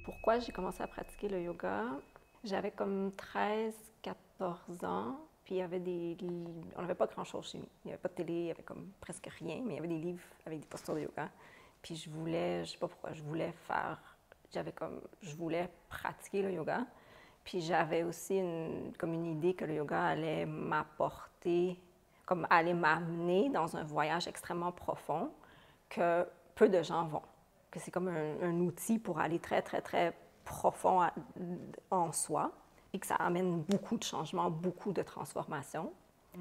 Pourquoi j'ai commencé à pratiquer le yoga? J'avais comme 13, 14 ans, puis il y avait on n'avait pas grand-chose chez nous. Il n'y avait pas de télé, il y avait comme presque rien, mais il y avait des livres avec des postures de yoga. Puis je voulais, je sais pas pourquoi, je voulais pratiquer le yoga. Puis j'avais aussi comme une idée que le yoga allait m'apporter, comme allait m'amener dans un voyage extrêmement profond que peu de gens vont. Que c'est comme un outil pour aller très, très, très profond en soi, et que ça amène beaucoup de changements, beaucoup de transformations.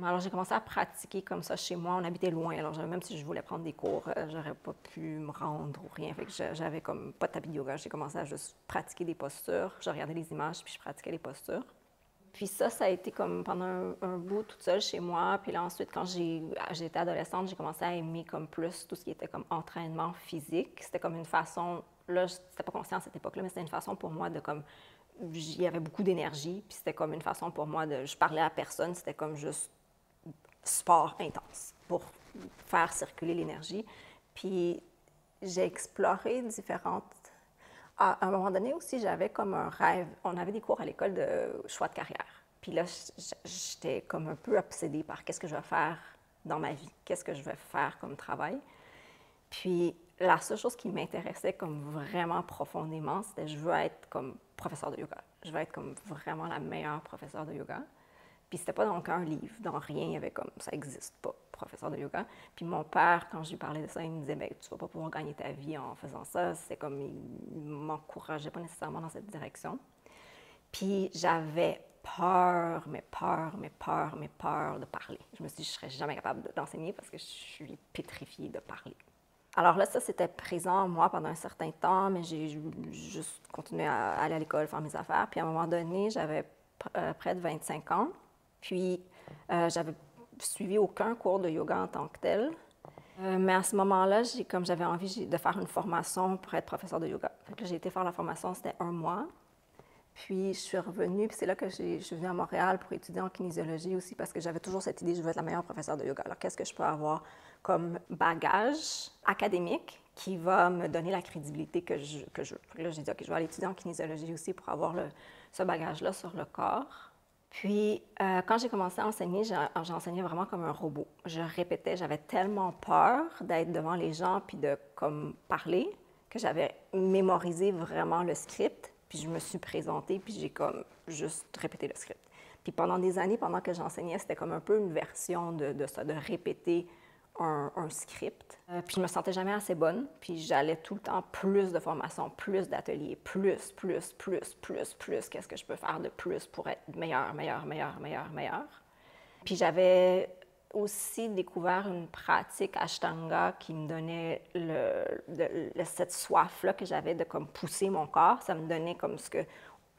Alors, j'ai commencé à pratiquer comme ça chez moi. On habitait loin, alors même si je voulais prendre des cours, j'aurais pas pu me rendre ou rien. Fait que j'avais comme pas de tapis de yoga. J'ai commencé à juste pratiquer des postures. Je regardais les images, puis je pratiquais les postures. Puis ça a été comme pendant un bout toute seule chez moi. Puis là, ensuite, quand j'étais adolescente, j'ai commencé à aimer comme plus tout ce qui était comme entraînement physique. C'était comme une façon, là, c'était pas conscient à cette époque-là, mais c'était une façon pour moi de comme, il y avait beaucoup d'énergie, puis c'était comme une façon pour moi je parlais à personne, c'était comme juste sport intense pour faire circuler l'énergie. Puis j'ai exploré différentes. À un moment donné aussi, j'avais comme un rêve. On avait des cours à l'école de choix de carrière. Puis là, j'étais comme un peu obsédée par qu'est-ce que je vais faire dans ma vie, qu'est-ce que je vais faire comme travail. Puis la seule chose qui m'intéressait comme vraiment profondément, c'était je veux être comme professeur de yoga. Je veux être comme vraiment la meilleure professeure de yoga. Puis c'était pas dans aucun livre, dans rien, il y avait comme ça n'existe pas, professeur de yoga. Puis mon père, quand je lui parlais de ça, il me disait, ben tu vas pas pouvoir gagner ta vie en faisant ça. C'est comme, il m'encourageait pas nécessairement dans cette direction. Puis j'avais peur, mais peur, mais peur, mais peur de parler. Je me suis dit, je serais jamais capable d'enseigner parce que je suis pétrifiée de parler. Alors là, ça, c'était présent en moi pendant un certain temps, mais j'ai juste continué à aller à l'école, faire mes affaires. Puis à un moment donné, j'avais près de 25 ans. Puis, j'avais suivi aucun cours de yoga en tant que tel. Mais à ce moment-là, j'avais envie de faire une formation pour être professeur de yoga. Fait que j'ai été faire la formation, c'était 1 mois. Puis je suis revenue, puis c'est là que je suis venue à Montréal pour étudier en kinésiologie aussi, parce que j'avais toujours cette idée, je veux être la meilleure professeure de yoga. Alors, qu'est-ce que je peux avoir comme bagage académique qui va me donner la crédibilité que je veux? Là, j'ai dit, OK, je vais aller étudier en kinésiologie aussi pour avoir ce bagage-là sur le corps. Puis, quand j'ai commencé à enseigner, j'enseignais vraiment comme un robot. Je répétais, j'avais tellement peur d'être devant les gens puis de comme parler que j'avais mémorisé vraiment le script. Puis je me suis présentée, puis j'ai comme juste répété le script. Puis pendant des années, pendant que j'enseignais, c'était comme un peu une version de ça, de répéter un script. Puis je me sentais jamais assez bonne, puis j'allais tout le temps plus de formations, plus d'ateliers, plus. Qu'est-ce que je peux faire de plus pour être meilleure? Puis j'avais aussi découvert une pratique Ashtanga qui me donnait cette soif-là que j'avais de comme pousser mon corps. Ça me donnait comme ce que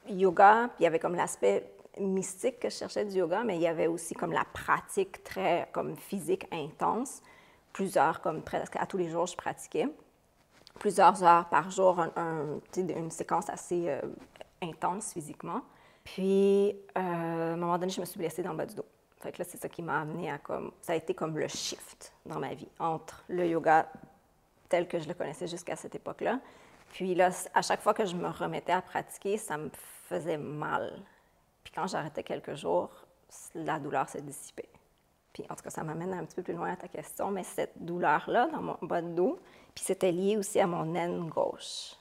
yoga, puis il y avait comme l'aspect mystique que je cherchais du yoga, mais il y avait aussi comme la pratique très comme physique intense. Comme presque à tous les jours, je pratiquais. Plusieurs heures par jour, une séquence assez intense physiquement. Puis, à un moment donné, je me suis blessée dans le bas du dos. Fait que là, c'est ça qui m'a amenée à comme... Ça a été comme le shift dans ma vie entre le yoga tel que je le connaissais jusqu'à cette époque-là. Puis là, à chaque fois que je me remettais à pratiquer, ça me faisait mal. Puis quand j'arrêtais quelques jours, la douleur s'est dissipée. Puis en tout cas, ça m'amène un petit peu plus loin à ta question, mais cette douleur-là dans mon bas de dos, puis c'était lié aussi à mon aine gauche.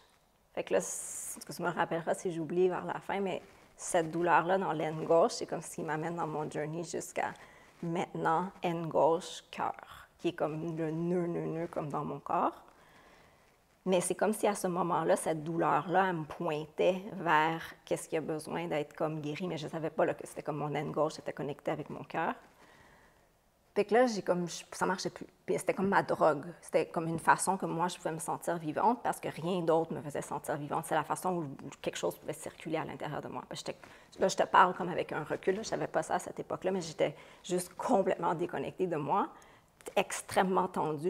Fait que là, en tout cas, tu me rappelleras si j'oublie vers la fin, mais cette douleur-là dans l'aine gauche, c'est comme ce qui m'amène dans mon journey jusqu'à maintenant, aine gauche, cœur, qui est comme le nœud, comme dans mon corps. Mais c'est comme si à ce moment-là, cette douleur-là, elle me pointait vers qu'est-ce qui a besoin d'être comme guéri, mais je ne savais pas là, que c'était comme mon aine gauche était connectée avec mon cœur. Fait que là, ça marchait plus. Puis c'était comme ma drogue. C'était comme une façon que moi, je pouvais me sentir vivante parce que rien d'autre me faisait sentir vivante. C'est la façon où quelque chose pouvait circuler à l'intérieur de moi. Là, je te parle comme avec un recul. Là, je ne savais pas ça à cette époque-là, mais j'étais juste complètement déconnectée de moi, extrêmement tendue.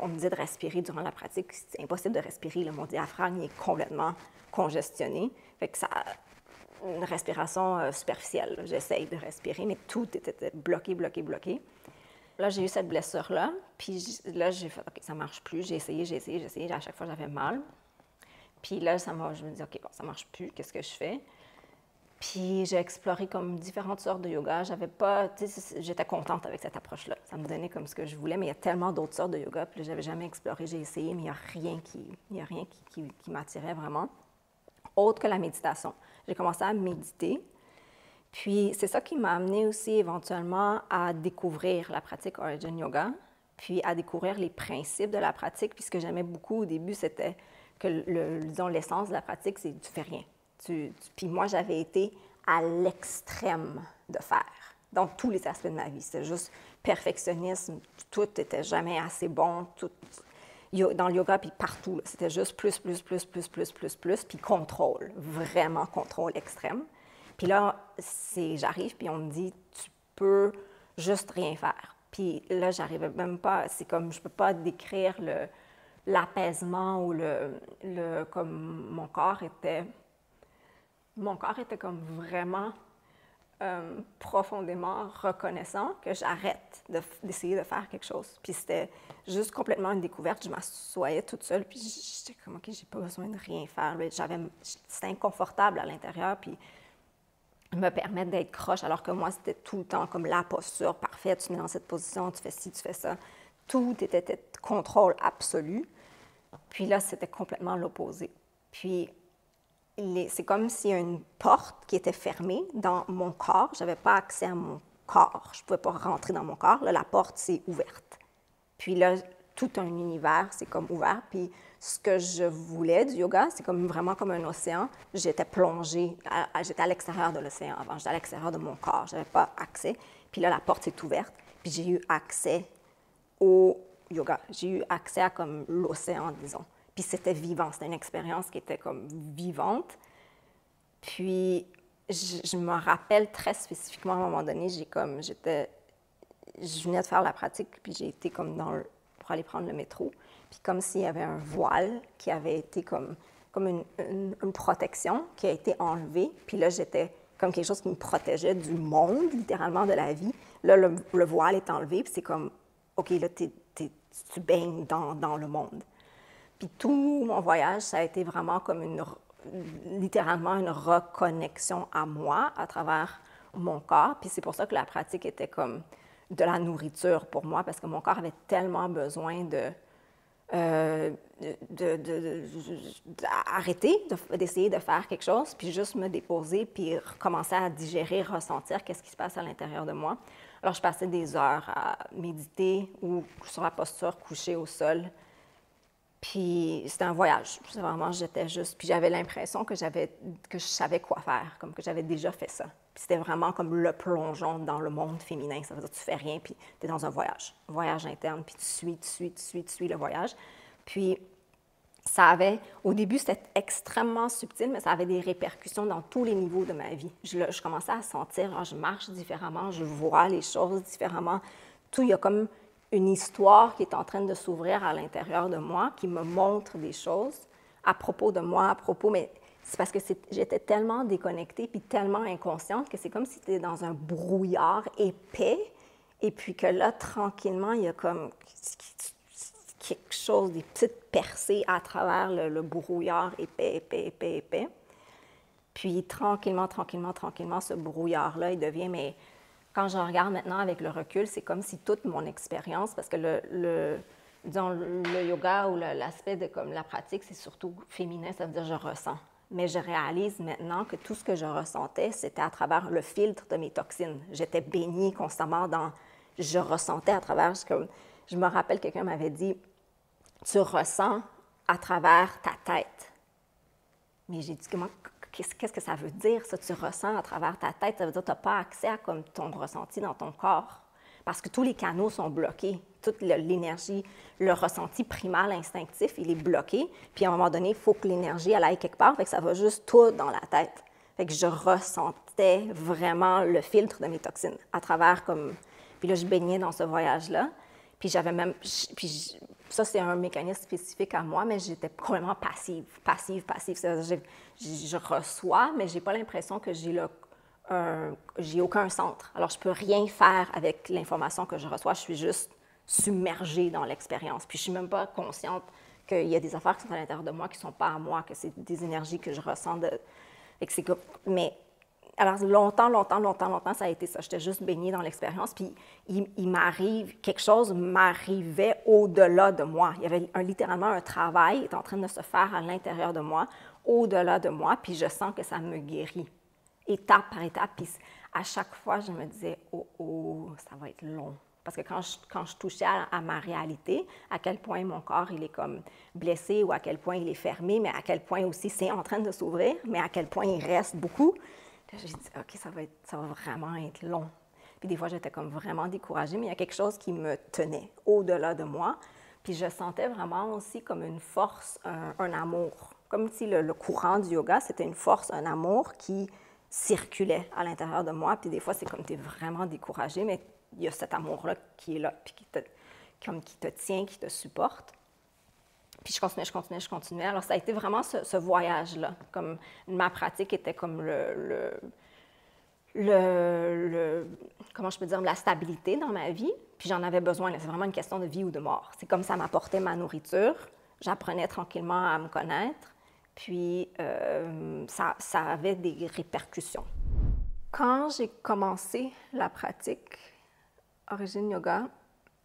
On me disait de respirer durant la pratique. C'est impossible de respirer. Là, mon diaphragme est complètement congestionné. Fait que ça... Une respiration superficielle. J'essaye de respirer, mais tout était bloqué. Là, j'ai eu cette blessure-là, puis là, j'ai fait, OK, ça marche plus. J'ai essayé. À chaque fois, j'avais mal. Puis là, je me dis, OK, bon, ça marche plus, qu'est-ce que je fais? Puis j'ai exploré comme différentes sortes de yoga. J'avais pas, tu sais, j'étais contente avec cette approche-là. Ça me donnait comme ce que je voulais, mais il y a tellement d'autres sortes de yoga. Puis là, j'avais jamais exploré, j'ai essayé, mais il y a rien qui m'attirait vraiment, autre que la méditation. J'ai commencé à méditer. Puis c'est ça qui m'a amené aussi éventuellement à découvrir la pratique Origin Yoga, puis à découvrir les principes de la pratique. Puis ce que j'aimais beaucoup au début, c'était que, disons, l'essence de la pratique, c'est tu fais rien. Puis moi, j'avais été à l'extrême de faire, dans tous les aspects de ma vie. C'était juste perfectionnisme, tout n'était jamais assez bon, tout, dans le yoga, puis partout. C'était juste plus, puis contrôle, vraiment contrôle extrême. Puis là, j'arrive, puis on me dit, tu peux juste rien faire. Puis là, j'arrivais même pas, c'est comme, je peux pas décrire l'apaisement ou comme mon corps était comme vraiment profondément reconnaissant que j'arrête d'essayer de faire quelque chose. Puis c'était juste complètement une découverte. Je m'assoyais toute seule, puis j'étais comme, OK, j'ai pas besoin de rien faire. C'était inconfortable à l'intérieur, puis me permettre d'être croche, alors que moi, c'était tout le temps comme la posture parfaite. Tu es dans cette position, tu fais ci, tu fais ça. Tout était contrôle absolu. Puis là, c'était complètement l'opposé. Puis c'est comme s'il y a une porte qui était fermée dans mon corps. Je n'avais pas accès à mon corps. Je ne pouvais pas rentrer dans mon corps. Là, la porte s'est ouverte. Puis là, tout un univers s'est comme ouvert. Puis ce que je voulais du yoga, c'est comme vraiment comme un océan. J'étais plongée, j'étais à l'extérieur de l'océan avant. J'étais à l'extérieur de mon corps. Je n'avais pas accès. Puis là, la porte s'est ouverte. Puis j'ai eu accès au yoga. J'ai eu accès à comme l'océan, disons. Puis c'était vivant, c'était une expérience qui était comme vivante. Puis je me rappelle très spécifiquement à un moment donné, je venais de faire la pratique, puis j'ai été comme pour aller prendre le métro. Puis comme s'il y avait un voile qui avait été comme une protection qui a été enlevée. Puis là, j'étais comme quelque chose qui me protégeait du monde, littéralement de la vie. Là, le voile est enlevé, puis c'est comme, OK, là, tu baignes dans le monde. Puis tout mon voyage, ça a été vraiment comme littéralement une reconnexion à moi à travers mon corps. Puis c'est pour ça que la pratique était comme de la nourriture pour moi, parce que mon corps avait tellement besoin d'arrêter, d'essayer de faire quelque chose, puis juste me déposer, puis recommencer à digérer, ressentir qu'est-ce qui se passe à l'intérieur de moi. Alors, je passais des heures à méditer ou sur la posture, couchée au sol. Puis c'était un voyage. Vraiment, j'étais juste... Puis j'avais l'impression que je savais quoi faire, comme que j'avais déjà fait ça. Puis c'était vraiment comme le plongeon dans le monde féminin. Ça veut dire que tu fais rien, puis tu es dans un voyage interne, puis tu suis le voyage. Puis au début, c'était extrêmement subtil, mais ça avait des répercussions dans tous les niveaux de ma vie. Je commençais à sentir, je marche différemment, je vois les choses différemment. Tout, il y a comme une histoire qui est en train de s'ouvrir à l'intérieur de moi, qui me montre des choses à propos de moi, mais c'est parce que j'étais tellement déconnectée puis tellement inconsciente que c'est comme si tu étais dans un brouillard épais et puis que là, tranquillement, il y a comme quelque chose, des petites percées à travers le brouillard épais. Puis tranquillement, ce brouillard-là, il devient, mais quand je regarde maintenant avec le recul, c'est comme si toute mon expérience, parce que disons, le yoga ou l'aspect de comme la pratique, c'est surtout féminin, ça veut dire je ressens. Mais je réalise maintenant que tout ce que je ressentais, c'était à travers le filtre de mes toxines. J'étais baignée constamment je ressentais à travers, je me rappelle, quelqu'un m'avait dit, tu ressens à travers ta tête. Mais j'ai dit, qu'est-ce que ça veut dire, ça, tu ressens à travers ta tête? Ça veut dire que tu n'as pas accès à comme, ton ressenti dans ton corps. Parce que tous les canaux sont bloqués. Toute l'énergie, le ressenti primal, instinctif, il est bloqué. Puis à un moment donné, il faut que l'énergie elle aille quelque part. Fait que ça va juste tout dans la tête. Fait que je ressentais vraiment le filtre de mes toxines à travers comme... Puis là, je baignais dans ce voyage-là. Puis j'avais même... Puis ça, c'est un mécanisme spécifique à moi, mais j'étais complètement passive. C'est-à-dire, je reçois, mais je n'ai pas l'impression que j'ai aucun centre. Alors, je ne peux rien faire avec l'information que je reçois. Je suis juste submergée dans l'expérience. Puis je ne suis même pas consciente qu'il y a des affaires qui sont à l'intérieur de moi qui ne sont pas à moi, que c'est des énergies que je ressens. Mais alors, longtemps, ça a été ça. J'étais juste baignée dans l'expérience, puis quelque chose m'arrivait au-delà de moi. Il y avait littéralement un travail qui était en train de se faire à l'intérieur de moi, au-delà de moi, puis je sens que ça me guérit, étape par étape. Puis à chaque fois, je me disais, oh, ça va être long. Parce que quand je touchais à ma réalité, à quel point mon corps, il est comme blessé ou à quel point il est fermé, mais à quel point aussi c'est en train de s'ouvrir, mais à quel point il reste beaucoup. J'ai dit, OK, ça va vraiment être long. Puis des fois, j'étais comme vraiment découragée, mais il y a quelque chose qui me tenait au-delà de moi. Puis je sentais vraiment aussi comme une force, un amour. Comme si le courant du yoga, c'était une force, un amour qui circulait à l'intérieur de moi. Puis des fois, c'est comme tu es vraiment découragée, mais il y a cet amour-là qui est là, puis qui te tient, qui te supporte. Puis je continuais. Alors, ça a été vraiment ce voyage-là. Comme ma pratique était comme comment je peux dire, la stabilité dans ma vie. Puis j'en avais besoin. C'est vraiment une question de vie ou de mort. C'est comme ça m'apportait ma nourriture. J'apprenais tranquillement à me connaître. Puis ça avait des répercussions. Quand j'ai commencé la pratique Origine Yoga,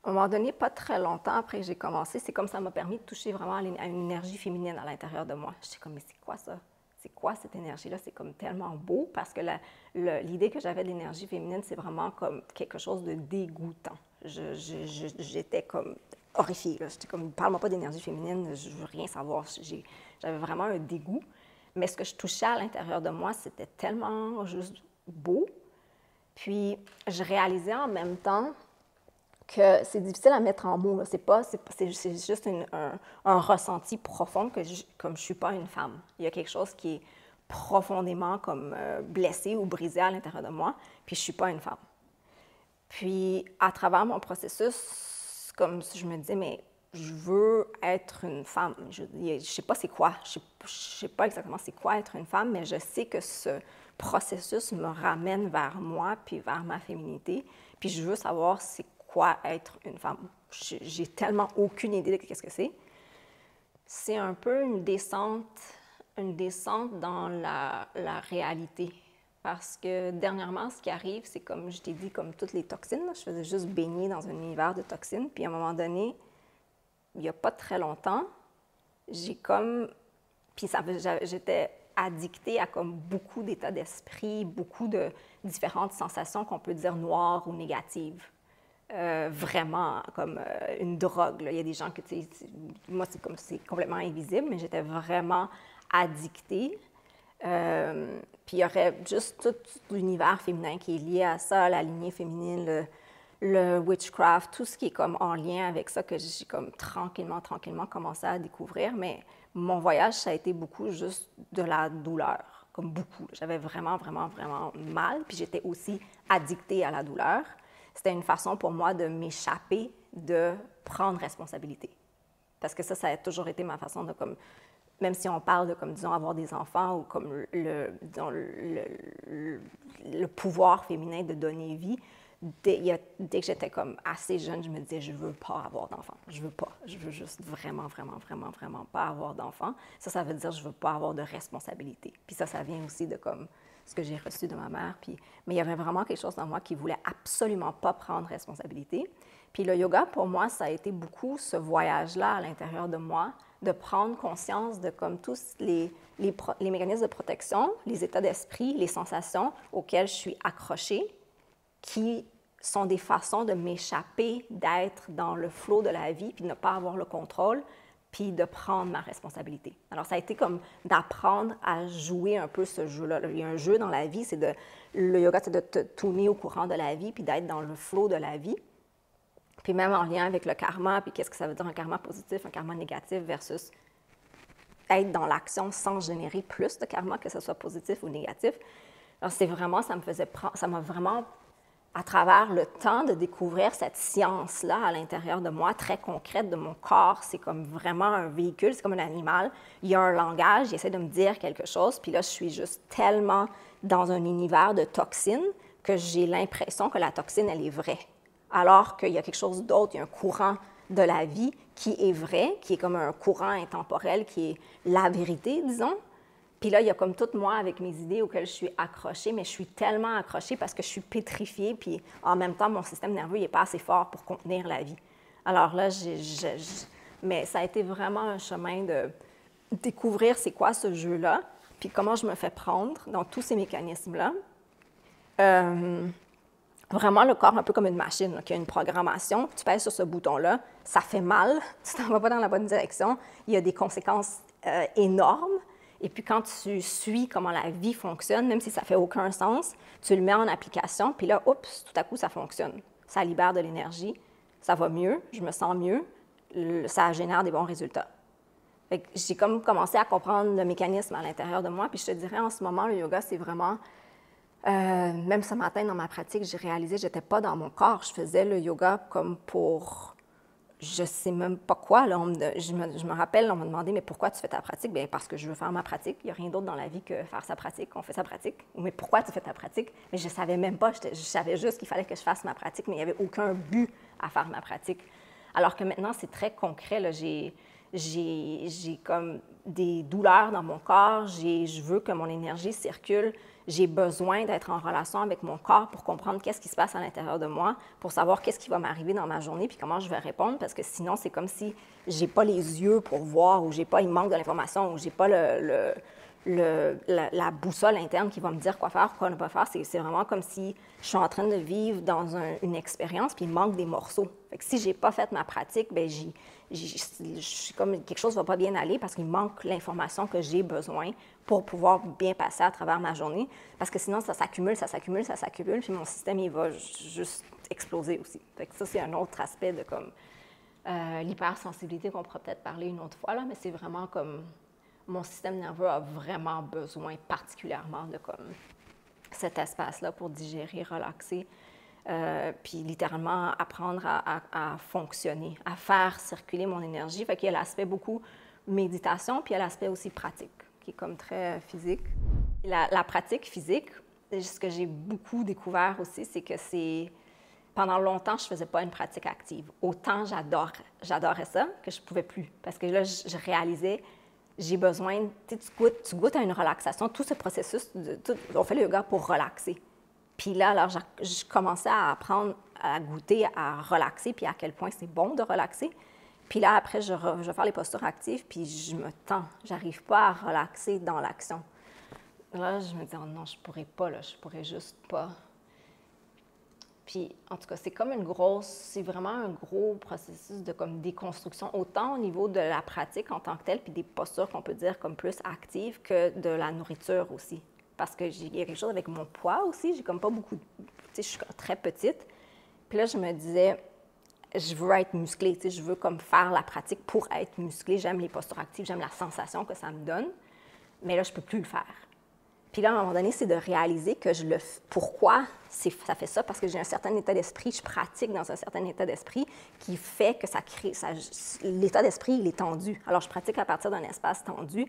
à un moment donné, pas très longtemps après que j'ai commencé, c'est comme ça m'a permis de toucher vraiment à une énergie féminine à l'intérieur de moi. J'étais comme, mais c'est quoi ça? C'est quoi cette énergie-là? C'est comme tellement beau parce que l'idée que j'avais de l'énergie féminine, c'est vraiment comme quelque chose de dégoûtant. J'étais comme horrifiée. J'étais comme, parle-moi pas d'énergie féminine, je veux rien savoir. J'avais vraiment un dégoût. Mais ce que je touchais à l'intérieur de moi, c'était tellement juste beau. Puis, je réalisais en même temps que c'est difficile à mettre en mots. C'est juste un ressenti profond que comme je ne suis pas une femme. Il y a quelque chose qui est profondément comme blessé ou brisé à l'intérieur de moi, puis je ne suis pas une femme. Puis, à travers mon processus, comme je me disais, mais je veux être une femme. Je ne sais pas c'est quoi. Je ne sais pas exactement c'est quoi être une femme, mais je sais que ce processus me ramène vers moi, puis vers ma féminité. Puis je veux savoir c'est quoi être une femme. J'ai tellement aucune idée de ce que c'est. C'est un peu une descente dans la réalité. Parce que dernièrement, ce qui arrive, c'est comme je t'ai dit, comme toutes les toxines, là, je faisais juste baigner dans un univers de toxines. Puis à un moment donné, il n'y a pas très longtemps, j'étais addictée à comme beaucoup d'états d'esprit, beaucoup de différentes sensations qu'on peut dire noires ou négatives. Vraiment comme une drogue. Là. Il y a des gens que, tu sais, moi, c'est complètement invisible, mais j'étais vraiment addictée. Puis il y aurait juste tout l'univers féminin qui est lié à ça, la lignée féminine, le witchcraft, tout ce qui est comme en lien avec ça que j'ai comme tranquillement commencé à découvrir. Mais mon voyage, ça a été beaucoup juste de la douleur, comme beaucoup. J'avais vraiment mal, puis j'étais aussi addictée à la douleur. C'était une façon pour moi de m'échapper, de prendre responsabilité. Parce que ça a toujours été ma façon de, comme, même si on parle de, comme, disons, avoir des enfants ou comme le pouvoir féminin de donner vie, dès que j'étais comme assez jeune, je me disais, je veux pas avoir d'enfants. Je veux juste vraiment pas avoir d'enfants. Ça veut dire, je veux pas avoir de responsabilité. Puis ça vient aussi de, comme, ce que j'ai reçu de ma mère. Mais il y avait vraiment quelque chose dans moi qui voulait absolument pas prendre responsabilité. Puis le yoga, pour moi, ça a été beaucoup ce voyage-là à l'intérieur de moi, de prendre conscience de comme tous les mécanismes de protection, les états d'esprit, les sensations auxquelles je suis accrochée, qui sont des façons de m'échapper, d'être dans le flot de la vie, puis de ne pas avoir le contrôle, puis de prendre ma responsabilité. Alors, ça a été comme d'apprendre à jouer un peu ce jeu-là. Il y a un jeu dans la vie, le yoga, c'est de te tourner au courant de la vie, puis d'être dans le flot de la vie. Puis même en lien avec le karma, puis qu'est-ce que ça veut dire un karma positif, un karma négatif versus être dans l'action sans générer plus de karma, que ce soit positif ou négatif. Alors, ça m'a vraiment, à travers le temps, de découvrir cette science-là à l'intérieur de moi, très concrète de mon corps. C'est comme vraiment un véhicule, c'est comme un animal. Il y a un langage, il essaie de me dire quelque chose, puis là, je suis juste tellement dans un univers de toxines que j'ai l'impression que la toxine, elle est vraie. Alors qu'il y a quelque chose d'autre, il y a un courant de la vie qui est vrai, qui est comme un courant intemporel, qui est la vérité, disons. Puis là, il y a comme tout moi avec mes idées auxquelles je suis accrochée, mais je suis tellement accrochée parce que je suis pétrifiée, puis en même temps, mon système nerveux n'est pas assez fort pour contenir la vie. Alors là, mais ça a été vraiment un chemin de découvrir c'est quoi ce jeu-là, puis comment je me fais prendre dans tous ces mécanismes-là. Vraiment le corps un peu comme une machine, là, qui a une programmation. Tu pèses sur ce bouton-là, ça fait mal, tu t'en vas pas dans la bonne direction, il y a des conséquences énormes. Et puis quand tu suis comment la vie fonctionne, même si ça fait aucun sens, tu le mets en application, puis là, oups, tout à coup, ça fonctionne. Ça libère de l'énergie, ça va mieux, je me sens mieux, ça génère des bons résultats. J'ai comme commencé à comprendre le mécanisme à l'intérieur de moi, puis je te dirais en ce moment, le yoga, c'est vraiment... même ce matin, dans ma pratique, j'ai réalisé que je n'étais pas dans mon corps. Je faisais le yoga comme pour... Je ne sais même pas quoi. Là, je me rappelle, on m'a demandé, mais pourquoi tu fais ta pratique? Bien, parce que je veux faire ma pratique. Il n'y a rien d'autre dans la vie que faire sa pratique. On fait sa pratique. Mais pourquoi tu fais ta pratique? Mais je ne savais même pas. Je savais juste qu'il fallait que je fasse ma pratique, mais il n'y avait aucun but à faire ma pratique. Alors que maintenant, c'est très concret. Là. J'ai comme des douleurs dans mon corps. Je veux que mon énergie circule. J'ai besoin d'être en relation avec mon corps pour comprendre qu'est-ce qui se passe à l'intérieur de moi, pour savoir qu'est-ce qui va m'arriver dans ma journée puis comment je vais répondre, parce que sinon, c'est comme si j'ai pas les yeux pour voir ou il manque de l'information ou j'ai pas la boussole interne qui va me dire quoi faire, quoi ne pas faire. C'est vraiment comme si je suis en train de vivre dans une expérience puis il manque des morceaux. Fait que si j'ai pas fait ma pratique, bien, comme quelque chose ne va pas bien aller parce qu'il manque l'information que j'ai besoin pour pouvoir bien passer à travers ma journée. Parce que sinon, ça s'accumule, puis mon système, il va juste exploser aussi. Fait que ça, c'est un autre aspect de comme l'hypersensibilité qu'on pourra peut-être parler une autre fois, là, mais c'est vraiment comme mon système nerveux a vraiment besoin particulièrement de comme cet espace-là pour digérer, relaxer, puis littéralement apprendre à fonctionner, à faire circuler mon énergie. Fait qu'il y a l'aspect beaucoup méditation, puis il y a l'aspect aussi pratique, qui est comme très physique. La pratique physique, ce que j'ai beaucoup découvert aussi, c'est que pendant longtemps, je ne faisais pas une pratique active. Autant j'adorais ça que je ne pouvais plus. Parce que là, je réalisais, j'ai besoin, tu goûtes à une relaxation. Tout ce processus, on fait le yoga pour relaxer. Puis là, alors, je commençais à apprendre à goûter, à relaxer, puis à quel point c'est bon de relaxer. Puis là, après, je vais faire les postures actives, puis je me tends. Je n'arrive pas à relaxer dans l'action. Là, je me dis, oh non, je ne pourrais pas, là, je ne pourrais juste pas. Puis, en tout cas, c'est vraiment un gros processus de comme déconstruction, autant au niveau de la pratique en tant que telle, puis des postures qu'on peut dire comme plus actives que de la nourriture aussi. Parce que il y a quelque chose avec mon poids aussi, j'ai comme pas beaucoup, tu sais, je suis très petite. Puis là, je me disais, je veux être musclée, tu sais, je veux comme faire la pratique pour être musclée. J'aime les postures actives, j'aime la sensation que ça me donne, mais là, je peux plus le faire. Puis là, à un moment donné, c'est de réaliser que pourquoi ça fait ça, parce que j'ai un certain état d'esprit, je pratique dans un certain état d'esprit qui fait que ça crée, l'état d'esprit, il est tendu. Alors, je pratique à partir d'un espace tendu.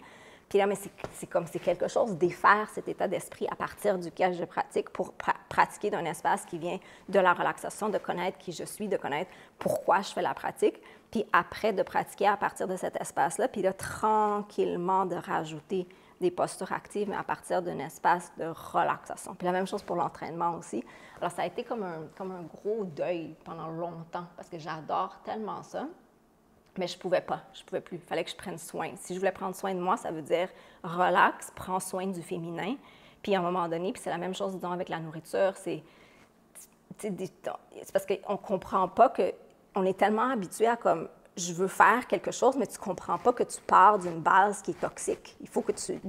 Puis là, mais c'est quelque chose, défaire cet état d'esprit à partir duquel je pratique pour pratiquer d'un espace qui vient de la relaxation, de connaître qui je suis, de connaître pourquoi je fais la pratique. Puis après, de pratiquer à partir de cet espace-là, puis là, tranquillement, de rajouter des postures actives, mais à partir d'un espace de relaxation. Puis la même chose pour l'entraînement aussi. Alors, ça a été comme un gros deuil pendant longtemps, parce que j'adore tellement ça, mais je pouvais plus. Il fallait que je prenne soin. Si je voulais prendre soin de moi, ça veut dire relax, prends soin du féminin. Puis à un moment donné, puis c'est la même chose, disons, avec la nourriture, c'est parce qu'on ne comprend pas qu'on est tellement habitué à comme je veux faire quelque chose, mais tu ne comprends pas que tu pars d'une base qui est toxique. Il faut que tu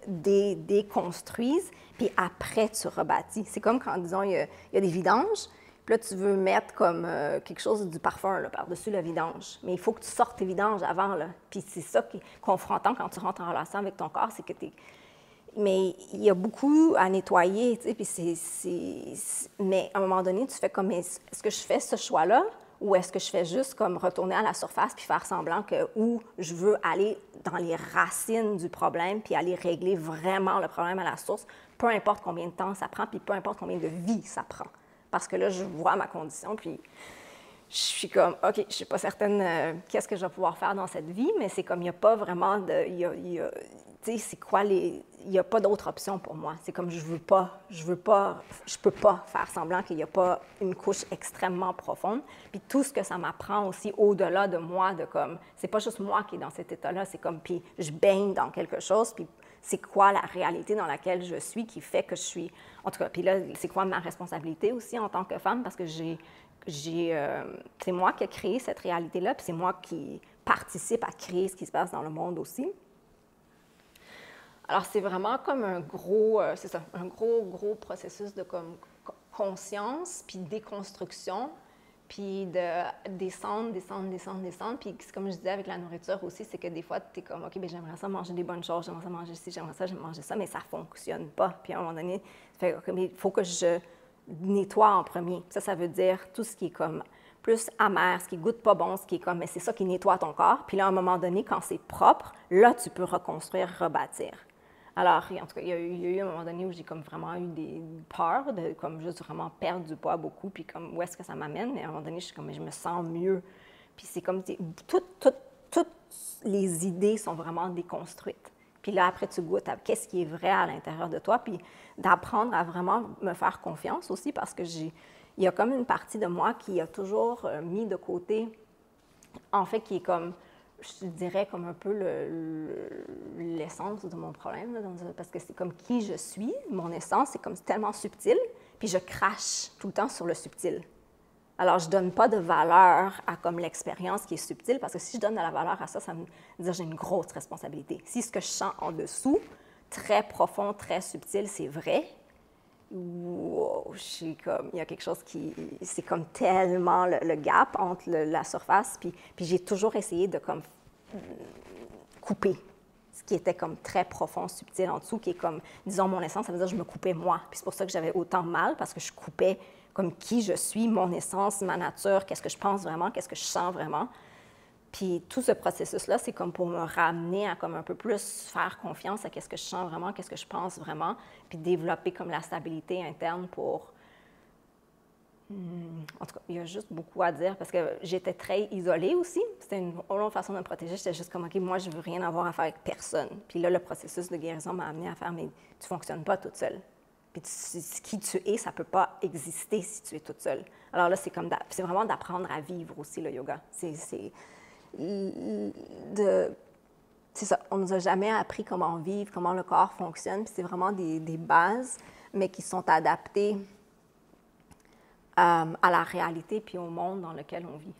déconstruises, puis après, tu rebâtis. C'est comme quand, disons, il y a des vidanges, puis là, tu veux mettre comme quelque chose du parfum là, par-dessus le vidange. Mais il faut que tu sortes tes vidanges avant, là. Puis c'est ça qui est confrontant quand tu rentres en relation avec ton corps, c'est que tu es... Mais il y a beaucoup à nettoyer, tu sais, puis mais à un moment donné, tu fais comme, est-ce que je fais ce choix-là? Ou est-ce que je fais juste comme retourner à la surface puis faire semblant que où je veux aller dans les racines du problème puis aller régler vraiment le problème à la source, peu importe combien de temps ça prend puis peu importe combien de vies ça prend. Parce que là, je vois ma condition puis je suis comme, OK, je ne suis pas certaine qu'est-ce que je vais pouvoir faire dans cette vie, mais c'est comme, il n'y a pas vraiment de, tu sais, c'est quoi il n'y a pas d'autre option pour moi. C'est comme, je peux pas faire semblant qu'il n'y a pas une couche extrêmement profonde. Puis tout ce que ça m'apprend aussi au-delà de moi, de comme, c'est pas juste moi qui est dans cet état-là, c'est comme, puis je baigne dans quelque chose, puis c'est quoi la réalité dans laquelle je suis qui fait que je suis, en tout cas, puis là, c'est quoi ma responsabilité aussi en tant que femme, parce que c'est moi qui ai créé cette réalité-là, puis c'est moi qui participe à créer ce qui se passe dans le monde aussi. Alors, c'est vraiment comme un gros, c'est ça, un gros processus de comme conscience, puis déconstruction, puis de descendre. Puis comme je disais avec la nourriture aussi, c'est que des fois, tu es comme, OK, bien, j'aimerais ça manger des bonnes choses, j'aimerais ça manger ci, j'aimerais manger ça, mais ça ne fonctionne pas. Puis à un moment donné, il faut que je nettoie en premier. Ça veut dire tout ce qui est comme plus amer, ce qui goûte pas bon, ce qui est comme, mais c'est ça qui nettoie ton corps. Puis là, à un moment donné, quand c'est propre, là, tu peux reconstruire, rebâtir. Alors, en tout cas, il y a eu un moment donné où j'ai comme vraiment eu des peurs de comme juste vraiment perdre du poids beaucoup, puis comme où est-ce que ça m'amène, mais à un moment donné, je me sens mieux. Puis c'est comme, toutes les idées sont vraiment déconstruites. Puis là, après, tu goûtes à qu'est-ce qui est vrai à l'intérieur de toi, puis d'apprendre à vraiment me faire confiance aussi, parce que il y a comme une partie de moi qui a toujours mis de côté, en fait, qui est comme, je dirais, comme un peu l'essence de mon problème, là, parce que c'est comme qui je suis, mon essence, c'est comme tellement subtil, puis je crache tout le temps sur le subtil. Alors, je ne donne pas de valeur à comme l'expérience qui est subtile, parce que si je donne de la valeur à ça, ça veut dire que j'ai une grosse responsabilité. Si ce que je sens en dessous, très profond, très subtil, c'est vrai, wow, il y a quelque chose c'est comme tellement le gap entre la surface, puis j'ai toujours essayé de comme couper ce qui était comme très profond, subtil en dessous, qui est comme, disons, mon essence, ça veut dire que je me coupais moi. Puis c'est pour ça que j'avais autant mal, parce que je coupais comme qui je suis, mon essence, ma nature, qu'est-ce que je pense vraiment, qu'est-ce que je sens vraiment. Puis tout ce processus-là, c'est comme pour me ramener à comme un peu plus faire confiance à qu'est-ce que je sens vraiment, qu'est-ce que je pense vraiment, puis développer comme la stabilité interne pour... En tout cas, il y a juste beaucoup à dire parce que j'étais très isolée aussi. C'était une autre façon de me protéger. J'étais juste comme, OK, moi, je veux rien avoir à faire avec personne. Puis là, le processus de guérison m'a amené à faire, mais tu ne fonctionnes pas toute seule. Puis qui tu es, ça ne peut pas exister si tu es toute seule. Alors là, c'est vraiment d'apprendre à vivre aussi, le yoga. C'est ça, on ne nous a jamais appris comment vivre, comment le corps fonctionne, puis c'est vraiment des bases, mais qui sont adaptées à la réalité puis au monde dans lequel on vit.